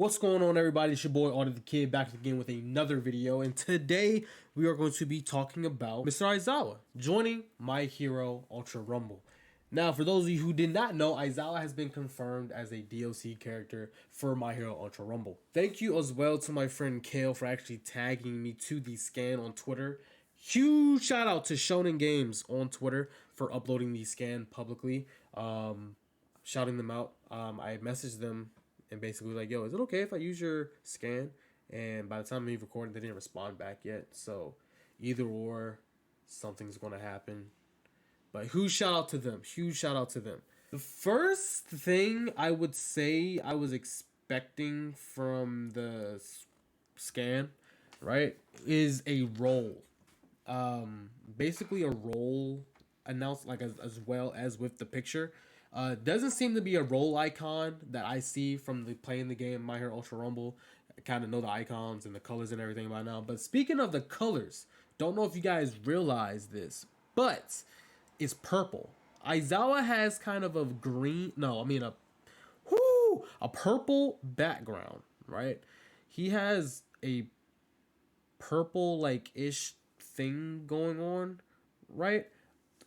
What's going on, everybody? It's your boy Audie the Kid back again with another video, and today we are going to be talking about Mr. Aizawa joining My Hero Ultra Rumble. Now, for those of you who did not know, Aizawa has been confirmed as a DLC character for My Hero Ultra Rumble. Thank you as well to my friend Kale for actually tagging me to the scan on Twitter. Huge shout out to Shonen Games on Twitter for uploading the scan publicly, shouting them out. I messaged them and basically like, yo, is it okay if I use your scan? And by the time we recorded, they didn't respond back yet. So either or, something's going to happen. But huge shout out to them. Huge shout out to them. The first thing I would say I was expecting from the scan, right, is a role. Basically a role announced, like as well as with the picture. Doesn't seem to be a role icon that I see from the playing the game My Hero Ultra Rumble. I kind of know the icons and the colors and everything by now. But speaking of the colors, don't know if you guys realize this, but it's purple. Aizawa has kind of a green, a purple background, right? He has a purple like ish thing going on, right?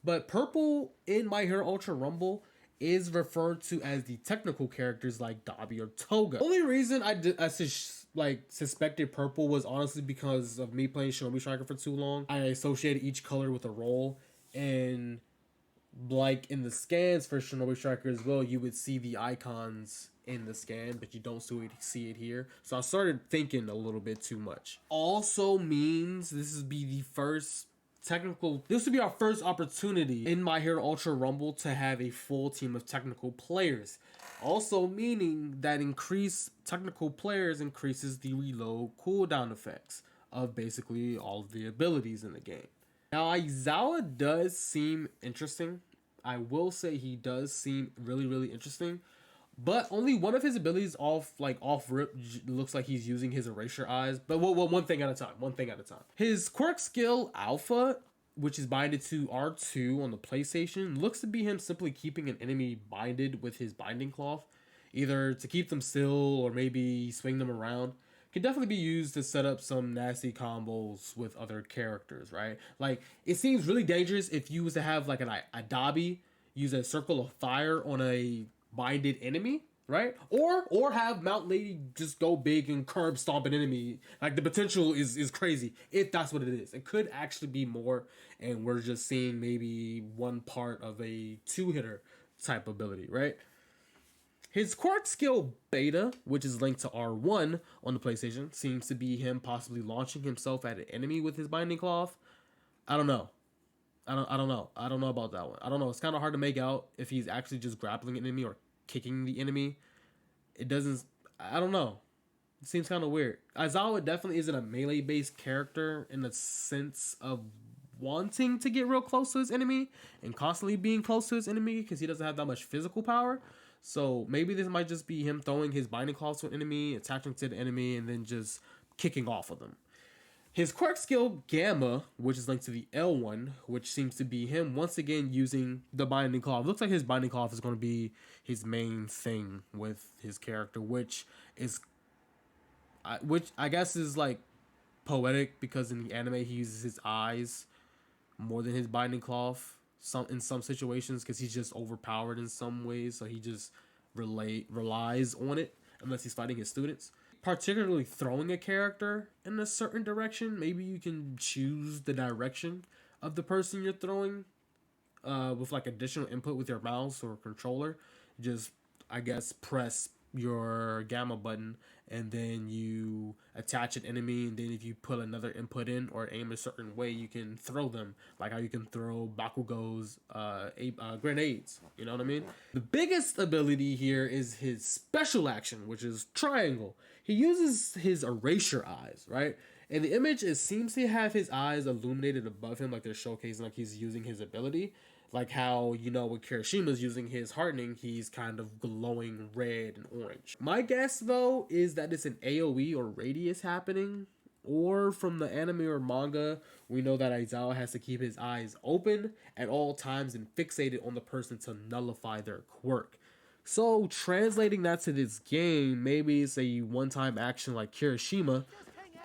But purple in My Hero Ultra Rumble is referred to as the technical characters like Dabi or Toga. Only reason I suspected purple was honestly because of me playing Shinobi Striker for too long. I associated each color with a role, and like in the scans for Shinobi Striker as well, you would see the icons in the scan, but you don't see it here. So I started thinking a little bit too much. Also means this would be the first this would be our first opportunity in My Hero Ultra Rumble to have a full team of technical players. Also meaning that increased technical players increases the reload cooldown effects of basically all of the abilities in the game. Now, Aizawa does seem interesting. I will say he does seem really, really interesting. But only one of his abilities off rip looks like he's using his erasure eyes. But one thing at a time. One thing at a time. His quirk skill Alpha, which is binded to R2 on the PlayStation, looks to be him simply keeping an enemy binded with his binding cloth, either to keep them still or maybe swing them around. Can definitely be used to set up some nasty combos with other characters, right? Like, it seems really dangerous if you was to have like a Dabi use a circle of fire on a binded enemy, right? Or have Mount Lady just go big and curb stomp an enemy. Like, the potential is crazy if that's what it is. It could actually be more, and we're just seeing maybe one part of a two-hitter type ability, right? His quirk skill Beta, which is linked to R1 on the PlayStation, seems to be him possibly launching himself at an enemy with his binding cloth. I don't know. I don't know. I don't know about that one. I don't know. It's kind of hard to make out if he's actually just grappling an enemy or kicking the enemy. It doesn't... I don't know. It seems kind of weird. Aizawa definitely isn't a melee-based character in the sense of wanting to get real close to his enemy and constantly being close to his enemy because he doesn't have that much physical power. So maybe this might just be him throwing his binding claws to an enemy, attaching to the enemy, and then just kicking off of them. His quirk skill Gamma, which is linked to the L1, which seems to be him once again using the binding cloth. Looks like his binding cloth is going to be his main thing with his character, which I guess is like poetic because in the anime he uses his eyes more than his binding cloth in some situations because he's just overpowered in some ways, so he just relies on it unless he's fighting his students. Particularly throwing a character in a certain direction, maybe you can choose the direction of the person you're throwing with like additional input with your mouse or controller. Just, I guess, press your gamma button and then you attach an enemy, and then if you put another input in or aim a certain way, you can throw them, like how you can throw Bakugo's grenades. You know what I mean? The biggest ability here is his special action, which is Triangle. He uses his erasure eyes, right? And the image, it seems to have his eyes illuminated above him, like they're showcasing like he's using his ability. Like how, you know, when Kirishima's using his hardening, he's kind of glowing red and orange. My guess, though, is that it's an AoE or radius happening. Or from the anime or manga, we know that Aizawa has to keep his eyes open at all times and fixated on the person to nullify their quirk. So translating that to this game, maybe it's a one-time action like Kirishima,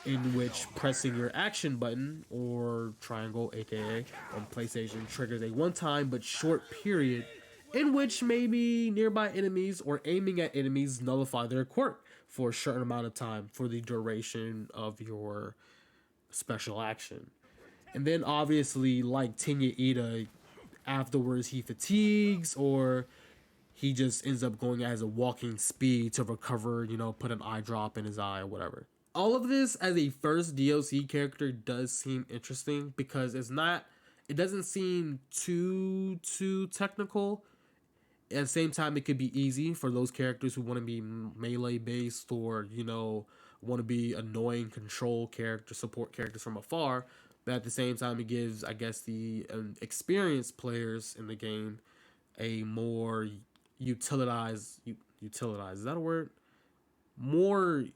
in which pressing your action button or triangle, aka on PlayStation, triggers a one-time but short period in which maybe nearby enemies or aiming at enemies nullify their quirk for a certain amount of time for the duration of your special action. And then obviously, like Tenya Ida, afterwards he fatigues or he just ends up going as a walking speed to recover, put an eye drop in his eye or whatever. All of this as a first DLC character does seem interesting because it doesn't seem too technical. At the same time, it could be easy for those characters who want to be melee based or, want to be annoying control character, support characters from afar. But at the same time, it gives, I guess, the experienced players in the game a more utilitized, is that a word? More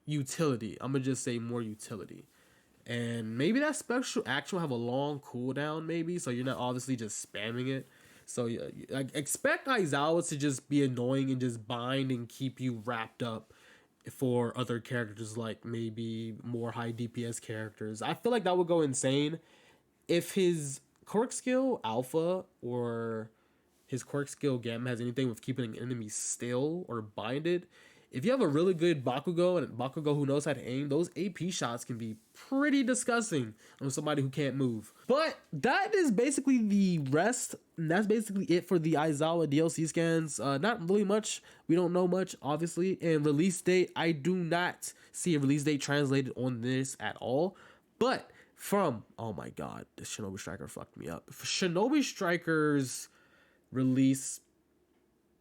utility. I'm gonna just say more utility. And maybe that special action will have a long cooldown, maybe, so you're not obviously just spamming it. So yeah, expect Aizawa to just be annoying and just bind and keep you wrapped up for other characters, like maybe more high DPS characters. I feel like that would go insane if his quirk skill alpha or his quirk skill gamma has anything with keeping enemies still or binded. If you have a really good Bakugo and Bakugo who knows how to aim, those AP shots can be pretty disgusting on somebody who can't move. But that is basically the rest. And that's basically it for the Aizawa DLC scans. Not really much. We don't know much, obviously. And release date, I do not see a release date translated on this at all. But oh my god, the Shinobi Striker fucked me up. Shinobi Striker's release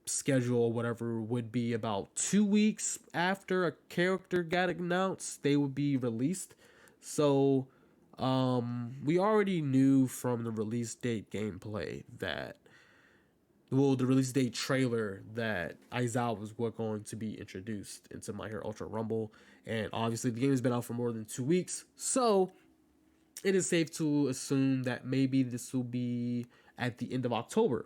schedule or whatever would be about 2 weeks after a character got announced, they would be released. So we already knew from the release date gameplay that, well, the release date trailer, that Aizawa was going to be introduced into My Hero Ultra Rumble. And obviously the game has been out for more than 2 weeks, so it is safe to assume that maybe this will be at the end of October,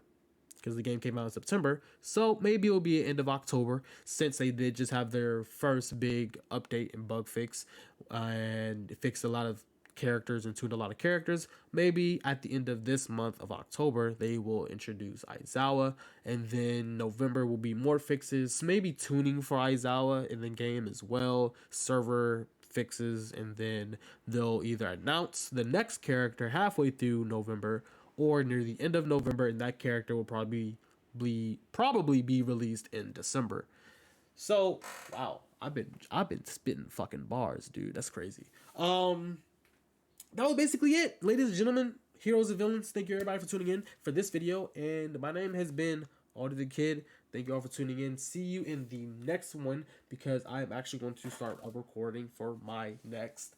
because the game came out in September. So maybe it'll be at end of October, since they did just have their first big update and bug fix and fixed a lot of characters and tuned a lot of characters. Maybe at the end of this month of October, they will introduce Aizawa, and then November will be more fixes, maybe tuning for Aizawa in the game as well, server fixes, and then they'll either announce the next character halfway through November or near the end of November, and that character will probably be released in December. So, wow, I've been spitting fucking bars, dude. That's crazy. That was basically it, ladies and gentlemen, heroes and villains. Thank you everybody for tuning in for this video, and my name has been Alder the Kid. Thank you all for tuning in. See you in the next one, because I am actually going to start recording for my next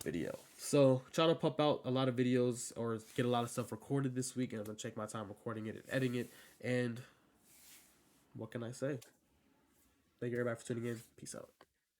video. So trying to pump out a lot of videos or get a lot of stuff recorded this week, and I'm gonna check my time recording it and editing it. And what can I say? Thank you everybody for tuning in. Peace out.